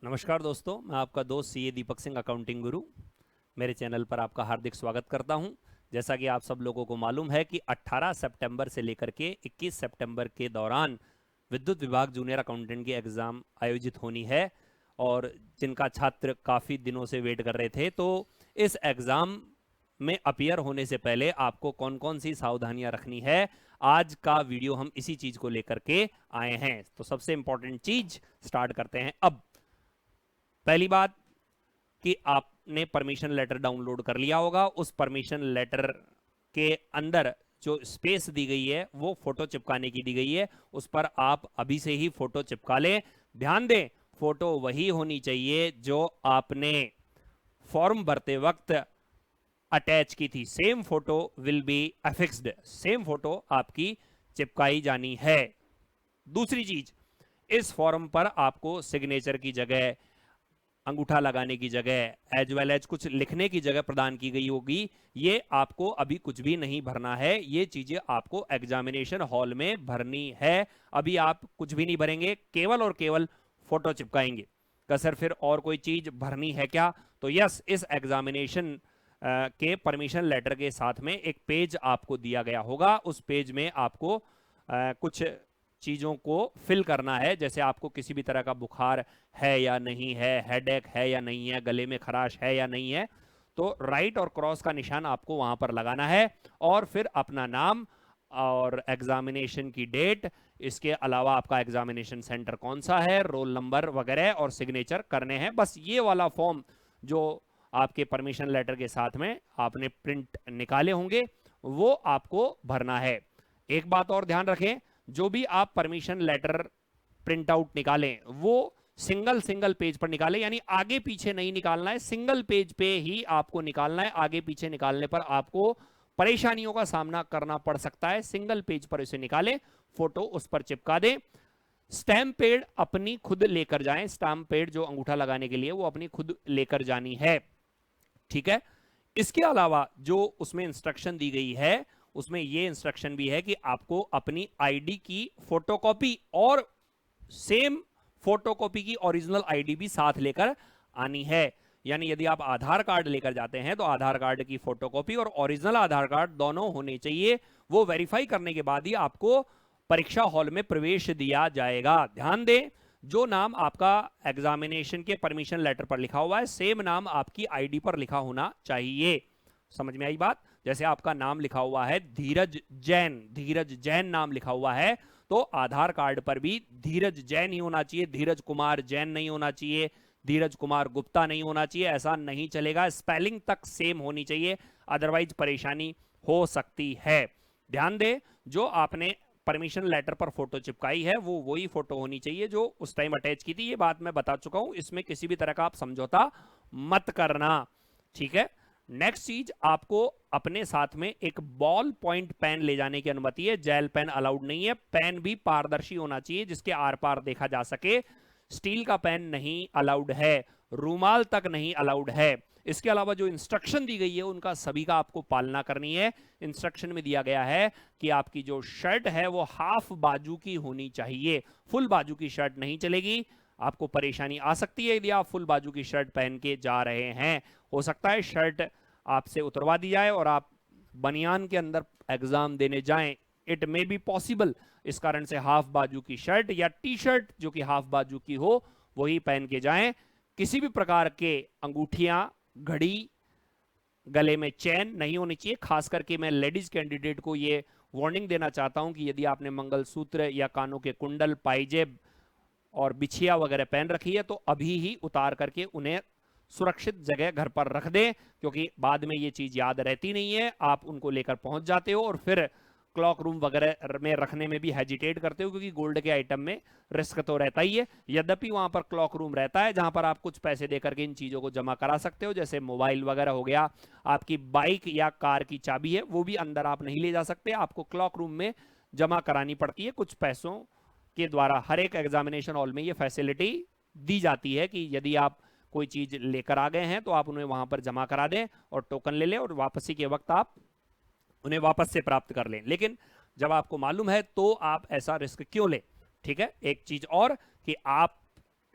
नमस्कार दोस्तों, मैं आपका दोस्त सीए दीपक सिंह, अकाउंटिंग गुरु। मेरे चैनल पर आपका हार्दिक स्वागत करता हूं। जैसा कि आप सब लोगों को मालूम है कि 18 सितंबर से लेकर के 21 सितंबर के दौरान विद्युत विभाग जूनियर अकाउंटेंट की एग्ज़ाम आयोजित होनी है और जिनका छात्र काफ़ी दिनों से वेट कर रहे थे, तो इस एग्ज़ाम में अपीयर होने से पहले आपको कौन कौन सी सावधानियां रखनी है, आज का वीडियो हम इसी चीज़ को लेकर के आए हैं। तो सबसे इंपॉर्टेंट चीज़ स्टार्ट करते हैं। अब पहली बात कि आपने परमिशन लेटर डाउनलोड कर लिया होगा। उस परमिशन लेटर के अंदर जो स्पेस दी गई है वो फोटो चिपकाने की दी गई है, उस पर आप अभी से ही फोटो चिपका लें। ध्यान दें, फोटो वही होनी चाहिए जो आपने फॉर्म भरते वक्त अटैच की थी। Same photo will be affixed, same photo आपकी चिपकाई जानी है। दूसरी चीज, इस फॉर्म पर आपको सिग्नेचर की जगह, अंगूठा लगाने की जगह, एज वेल एज कुछ लिखने की जगह प्रदान की गई होगी। ये आपको अभी कुछ भी नहीं भरना है, ये चीजें आपको एग्जामिनेशन हॉल में भरनी है। अभी आप कुछ भी नहीं भरेंगे, केवल और केवल फोटो चिपकाएंगे। सर फिर और कोई चीज भरनी है क्या? तो यस, इस एग्जामिनेशन के परमिशन लेटर के साथ में एक पेज आपको दिया गया होगा। उस पेज में आपको कुछ चीज़ों को फिल करना है, जैसे आपको किसी भी तरह का बुखार है या नहीं है, हेडेक है या नहीं है, गले में खराश है या नहीं है। तो राइट और क्रॉस का निशान आपको वहां पर लगाना है और फिर अपना नाम और एग्जामिनेशन की डेट, इसके अलावा आपका एग्जामिनेशन सेंटर कौन सा है, रोल नंबर वगैरह और सिग्नेचर करने हैं। बस ये वाला फॉर्म जो आपके परमिशन लेटर के साथ में आपने प्रिंट निकाले होंगे वो आपको भरना है। एक बात और ध्यान रखें, जो भी आप परमिशन लेटर प्रिंट आउट निकालें वो सिंगल सिंगल पेज पर निकालें, यानी आगे पीछे नहीं निकालना है, सिंगल पेज पे ही आपको निकालना है। आगे पीछे निकालने पर आपको परेशानियों का सामना करना पड़ सकता है। सिंगल पेज पर इसे निकालें, फोटो उस पर चिपका दें। स्टैम्प पैड अपनी खुद लेकर जाएं, स्टैम्प पैड जो अंगूठा लगाने के लिए वो अपनी खुद लेकर जानी है, ठीक है। इसके अलावा जो उसमें इंस्ट्रक्शन दी गई है उसमें ये इंस्ट्रक्शन भी है कि आपको अपनी आईडी की फोटोकॉपी और सेम फोटोकॉपी की ओरिजिनल आईडी भी साथ लेकर आनी है। यानी यदि आप आधार कार्ड लेकर जाते हैं तो आधार कार्ड की फोटोकॉपी और ओरिजिनल आधार कार्ड दोनों होने चाहिए। वो वेरीफाई करने के बाद ही आपको परीक्षा हॉल में प्रवेश दिया जाएगा। ध्यान दें, जो नाम आपका एग्जामिनेशन के परमिशन लेटर पर लिखा हुआ है सेम नाम आपकी आईडी पर लिखा होना चाहिए। समझ में आई बात? जैसे आपका नाम लिखा हुआ है धीरज जैन, धीरज जैन नाम लिखा हुआ है, तो आधार कार्ड पर भी धीरज जैन ही होना चाहिए, धीरज कुमार जैन नहीं होना चाहिए, धीरज कुमार गुप्ता नहीं होना चाहिए। ऐसा नहीं चलेगा, स्पेलिंग तक सेम होनी चाहिए, अदरवाइज परेशानी हो सकती है। ध्यान दें, जो आपने परमिशन लेटर पर फोटो चिपकाई है वो वही फोटो होनी चाहिए जो उस टाइम अटैच की थी। ये बात मैं बता चुका हूं, इसमें किसी भी तरह का आप समझौता मत करना, ठीक है। नेक्स्ट चीज, आपको अपने साथ में एक बॉल पॉइंट पेन ले जाने की अनुमति है, जेल पेन अलाउड नहीं है। पेन भी पारदर्शी होना चाहिए जिसके आर पार देखा जा सके। स्टील का पेन नहीं अलाउड है, रूमाल तक नहीं अलाउड है। इसके अलावा जो इंस्ट्रक्शन दी गई है उनका सभी का आपको पालना करनी है। इंस्ट्रक्शन में दिया गया है कि आपकी जो शर्ट है वो हाफ बाजू की होनी चाहिए, फुल बाजू की शर्ट नहीं चलेगी। आपको परेशानी आ सकती है यदि आप फुल बाजू की शर्ट पहन के जा रहे हैं। हो सकता है शर्ट आपसे उतरवा दी जाए और आप बनियान के अंदर एग्जाम देने जाएं, इट मे बी पॉसिबल। इस कारण से हाफ बाजू की शर्ट या टी शर्ट जो कि हाफ बाजू की हो वही पहन के जाएं। किसी भी प्रकार के अंगूठियां, घड़ी, गले में चैन नहीं होनी चाहिए। खास करके मैं लेडीज कैंडिडेट को ये वार्निंग देना चाहता हूं कि यदि आपने मंगलसूत्र या कानों के कुंडल, पाइजेब और बिछिया वगैरह पहन रखी है तो अभी ही उतार करके उन्हें सुरक्षित जगह घर पर रख दें, क्योंकि बाद में ये चीज याद रहती नहीं है। आप उनको लेकर पहुंच जाते हो और फिर क्लॉक रूम वगैरह में रखने में भी हेजिटेट करते हो, क्योंकि गोल्ड के आइटम में रिस्क तो रहता ही है। यद्यपि वहां पर क्लॉक रूम रहता है जहां पर आप कुछ पैसे देकर के इन चीजों को जमा करा सकते हो, जैसे मोबाइल वगैरह हो गया। आपकी बाइक या कार की चाबी है वो भी अंदर आप नहीं ले जा सकते, आपको क्लॉक रूम में जमा करानी पड़ती है कुछ पैसों के द्वारा। हर एक एग्जामिनेशन हॉल में ये फैसिलिटी दी जाती है कि यदि आप कोई चीज लेकर आ गए हैं तो आप उन्हें वहां पर जमा करा दें और टोकन ले लें और वापसी के वक्त आप उन्हें वापस से प्राप्त कर लें। लेकिन जब आपको मालूम है तो आप ऐसा रिस्क क्यों लें? ठीक है। एक चीज और कि आप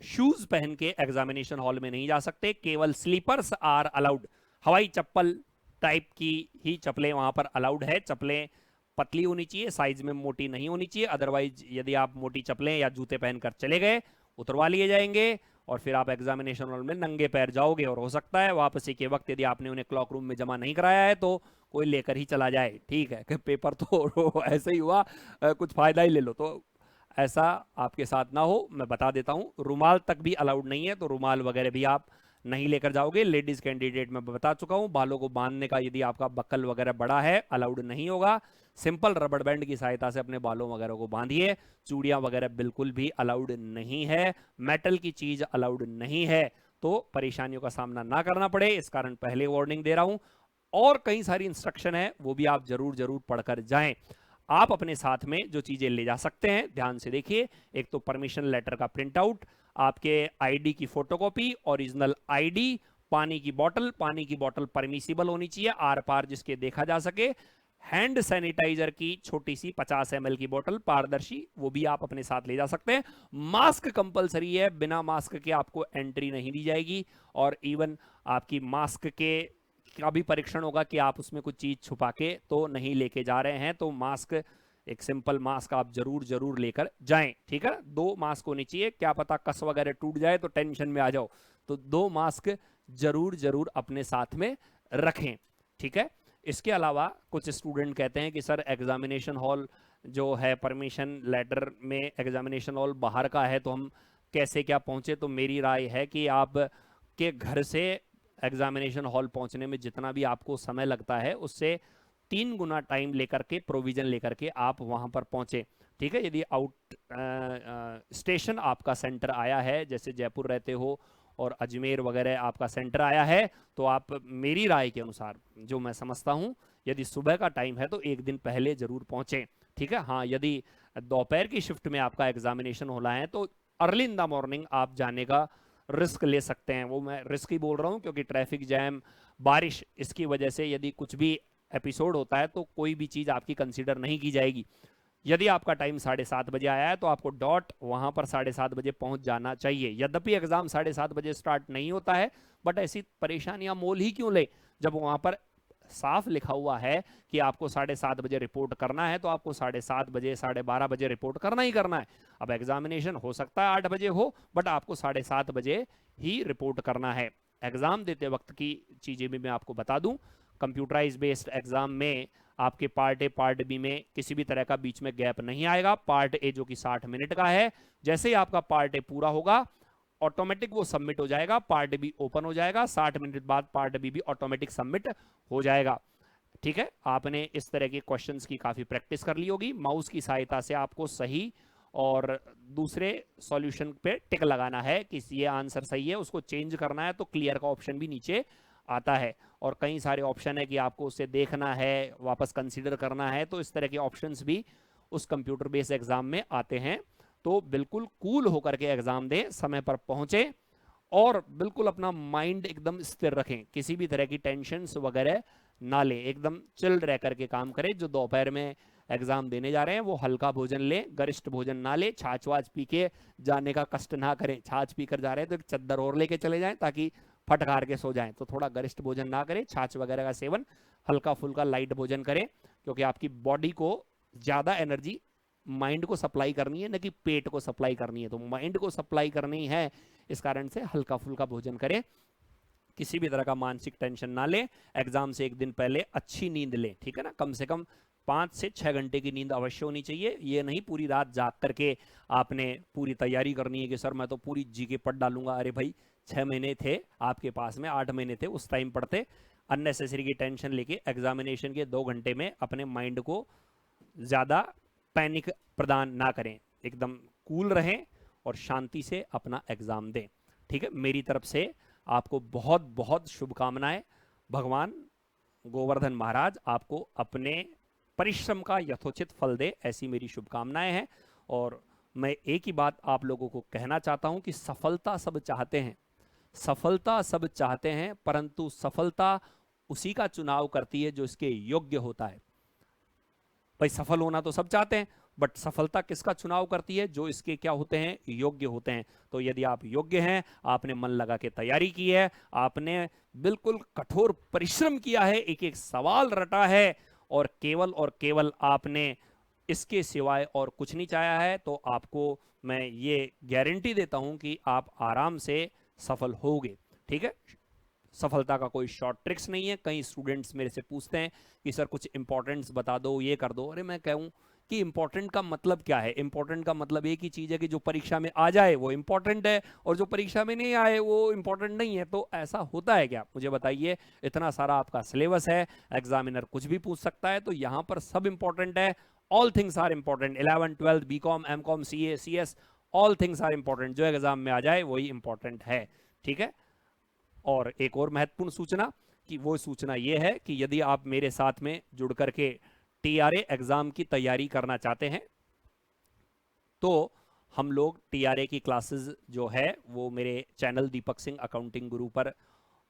शूज पहन के एग्जामिनेशन हॉल में नहीं जा सकते, केवल स्लीपर्स आर अलाउड। हवाई चप्पल टाइप की ही चप्पलें वहां पर अलाउड है। चप्पलें पतली होनी चाहिए, साइज में मोटी नहीं होनी चाहिए, अदरवाइज यदि आप मोटी चप्पलें या जूते पहनकर चले गए उतरवा लिए जाएंगे और फिर आप एग्जामिनेशन हॉल में नंगे पैर जाओगे और हो सकता है वापसी के वक्त यदि आपने उन्हें क्लॉक रूम में जमा नहीं कराया है तो कोई लेकर ही चला जाए। ठीक है कि पेपर तो ऐसे ही हुआ, कुछ फायदा ही ले लो, तो ऐसा आपके साथ ना हो। मैं बता देता हूं, रुमाल तक भी अलाउड नहीं है, तो रुमाल वगैरह भी आप नहीं लेकर जाओगे। लेडीज कैंडिडेट मैं बता चुका हूं, बालों को बांधने का यदि आपका बक्कल वगैरह बड़ा है अलाउड नहीं होगा। सिंपल रबड़ बैंड की सहायता से अपने बालों वगैरह को बांधिए। चूड़ियां वगैरह बिल्कुल भी अलाउड नहीं है, मेटल की चीज अलाउड नहीं है, तो परेशानियों का सामना ना करना पड़े इस कारण पहले वार्निंग दे रहा हूं। और कई सारी इंस्ट्रक्शन है, वो भी आप जरूर जरूर पढ़कर जाएं। आप अपने साथ में जो चीजें ले जा सकते हैं ध्यान से देखिए। एक तो परमिशन लेटर का प्रिंट आउट, आपके आईडी की फोटोकॉपी, ओरिजिनल आईडी, पानी की बोतल परमिसिबल होनी चाहिए, आर पार जिसके देखा जा सके। हैंड सैनिटाइजर की छोटी सी 50 ml की बोतल पारदर्शी, वो भी आप अपने साथ ले जा सकते हैं। मास्क कंपलसरी है, बिना मास्क के आपको एंट्री नहीं दी जाएगी। और इवन आपकी मास्क के का भी परीक्षण होगा कि आप उसमें कुछ चीज छुपा के तो नहीं लेके जा रहे हैं, तो मास्क, एक सिंपल मास्क आप जरूर जरूर लेकर जाएं। ठीक है, 2 मास्क होनी चाहिए, क्या पता कस वगैरह टूट जाए तो टेंशन में आ जाओ, तो 2 मास्क जरूर जरूर अपने साथ में रखें। ठीक है, इसके अलावा कुछ स्टूडेंट कहते हैं कि सर एग्जामिनेशन हॉल जो है परमिशन लेटर में एग्जामिनेशन हॉल बाहर का है, तो हम कैसे क्या पहुंचे। तो मेरी राय है कि आप के घर से एग्जामिनेशन हॉल पहुंचने में जितना भी आपको समय लगता है उससे 3 गुना टाइम लेकर के, प्रोविजन लेकर के आप वहां पर पहुंचे। ठीक है, यदि आउट स्टेशन आपका सेंटर आया है, जैसे जयपुर रहते हो और अजमेर वगैरह आपका सेंटर आया है, तो आप, मेरी राय के अनुसार जो मैं समझता हूं, यदि सुबह का टाइम है तो एक दिन पहले जरूर पहुंचे। ठीक है, हाँ यदि दोपहर की शिफ्ट में आपका एग्जामिनेशन होना है तो अर्ली इन द मॉर्निंग आप जाने का रिस्क ले सकते हैं। वो मैं रिस्क ही बोल रहा हूं क्योंकि ट्रैफिक जैम, बारिश, इसकी वजह से यदि कुछ भी एपिसोड होता है तो कोई भी चीज आपकी कंसीडर नहीं की जाएगी। यदि आपका टाइम 7:30 बजे आया है तो आपको डॉट वहां पर 7:30 बजे पहुंच जाना चाहिए। यद्यपि एग्जाम 7:30 बजे स्टार्ट नहीं होता है, बट ऐसी परेशानियां मोल ही क्यों ले, जब वहां पर साफ लिखा हुआ है कि आपको 7:30 बजे रिपोर्ट करना है, तो आपको 7:30 बजे 12:30 बजे रिपोर्ट करना ही करना है। अब एग्जामिनेशन हो सकता है 8 बजे हो, बट आपको 7:30 बजे ही रिपोर्ट करना है। एग्जाम देते वक्त की चीजें भी मैं आपको बता दूं, कंप्यूटराइज बेस्ड एग्जाम में आपके पार्ट ए पार्ट बी में किसी भी तरह का बीच में गैप नहीं आएगा। पार्ट ए जो कि 60 मिनट का है, जैसे ही आपका पार्ट ए पूरा होगा ऑटोमेटिक वो सबमिट हो जाएगा, पार्ट बी ओपन हो जाएगा, 60 मिनट बाद पार्ट बी भी ऑटोमेटिक सबमिट हो जाएगा। ठीक है, आपने इस तरह के क्वेश्चंस की काफी प्रैक्टिस कर ली होगी। माउस की सहायता से आपको सही और दूसरे सॉल्यूशन पे टिक लगाना है कि ये आंसर सही है, उसको चेंज करना है तो क्लियर का ऑप्शन भी नीचे आता है। और कई सारे ऑप्शन है कि आपको उसे देखना है, वापस कंसीडर करना है, तो इस तरह के ऑप्शंस भी उस कंप्यूटर बेस्ड एग्जाम में आते हैं। तो बिल्कुल कूल होकर के एग्जाम दें, समय पर पहुंचे और बिल्कुल अपना माइंड एकदम स्थिर रखें, किसी भी तरह की टेंशन वगैरह ना लें, एकदम चिल रह करके काम करें। जो दोपहर में एग्जाम देने जा रहे हैं वो हल्का भोजन लें, गरिष्ठ भोजन ना लें, छाछ वाछ पी के जाने का कष्ट ना करें। छाछ पीकर जा रहे हैं तो एक चद्दर और लेके चले जाएं ताकि फटकार के सो जाएं। तो थोड़ा गरिष्ठ भोजन ना करें, छाछ वगैरह का सेवन, हल्का फुल्का लाइट भोजन करें, क्योंकि आपकी बॉडी को ज्यादा एनर्जी माइंड को सप्लाई करनी है, न कि पेट को सप्लाई करनी है। तो माइंड को सप्लाई करनी है, इस कारण से हल्का फुल्का भोजन करें, किसी भी तरह का मानसिक टेंशन ना लें। एग्जाम से एक दिन पहले अच्छी नींद लें, ठीक है ना, कम से कम 5 से 6 घंटे की नींद अवश्य होनी चाहिए। ये नहीं पूरी रात जाग करके आपने पूरी तैयारी करनी है कि सर मैं तो पूरी जीके पढ़ डालूंगा। अरे भाई 6 महीने थे आपके पास में, 8 महीने थे, उस टाइम पढ़ते। अननेसेसरी की टेंशन लेके एग्जामिनेशन के 2 घंटे में अपने माइंड को ज्यादा पैनिक प्रदान ना करें, एकदम कूल रहें और शांति से अपना एग्जाम दें। ठीक है, मेरी तरफ से आपको बहुत बहुत शुभकामनाएं। भगवान गोवर्धन महाराज आपको अपने परिश्रम का यथोचित फल दे, ऐसी मेरी शुभकामनाएं हैं। और मैं एक ही बात आप लोगों को कहना चाहता हूं कि सफलता सब चाहते हैं, सफलता सब चाहते हैं, परंतु सफलता उसी का चुनाव करती है जो इसके योग्य होता है। भाई सफल होना तो सब चाहते हैं, बट सफलता किसका चुनाव करती है? जो इसके क्या होते हैं, योग्य होते हैं। तो यदि आप योग्य हैं, आपने मन लगा के तैयारी की है, आपने बिल्कुल कठोर परिश्रम किया है, एक एक सवाल रटा है, और केवल आपने इसके सिवाय और कुछ नहीं चाहा है, तो आपको मैं ये गारंटी देता हूं कि आप आराम से सफल होगे। ठीक है, सफलता का कोई शॉर्ट ट्रिक्स नहीं है। कई स्टूडेंट्स मेरे से पूछते हैं कि सर कुछ इंपॉर्टेंट्स बता दो, ये कर दो। अरे मैं कहूं कि इंपॉर्टेंट का मतलब क्या है? इंपॉर्टेंट का मतलब एक ही चीज है कि जो परीक्षा में आ जाए वो इंपॉर्टेंट है, और जो परीक्षा में नहीं आए वो इंपॉर्टेंट नहीं है। तो ऐसा होता है क्या? मुझे बताइए। इतना सारा आपका सिलेबस है, एग्जामिनर कुछ भी पूछ सकता है, तो यहां पर सब इंपॉर्टेंट है। All things are important. 11th 12th BCom MCom CA CS, all things are important. जो एग्जाम में आ जाए वही इंपॉर्टेंट है। ठीक है, और एक और महत्वपूर्ण सूचना, कि वो सूचना ये है कि यदि आप मेरे साथ में जुड़ करके टीआरए एग्जाम की तैयारी करना चाहते हैं, तो हम लोग टीआरए की क्लासेस जो है वो मेरे चैनल दीपक सिंह अकाउंटिंग गुरु पर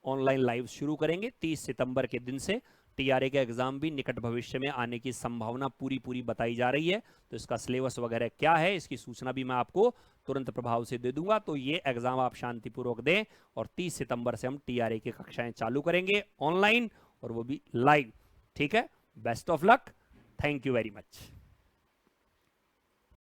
ऑनलाइन लाइव शुरू करेंगे 30 सितंबर के दिन से। टीआरए के एग्जाम भी निकट भविष्य में आने की संभावना पूरी बताई जा रही है। तो इसका सिलेबस वगैरह क्या है, इसकी सूचना भी मैं आपको तुरंत प्रभाव से दे दूंगा। तो ये एग्जाम आप शांतिपूर्वक दें, और 30 सितंबर से हम टीआरए की कक्षाएं चालू करेंगे ऑनलाइन, और वो भी लाइव। ठीक है, best of luck, thank you very much.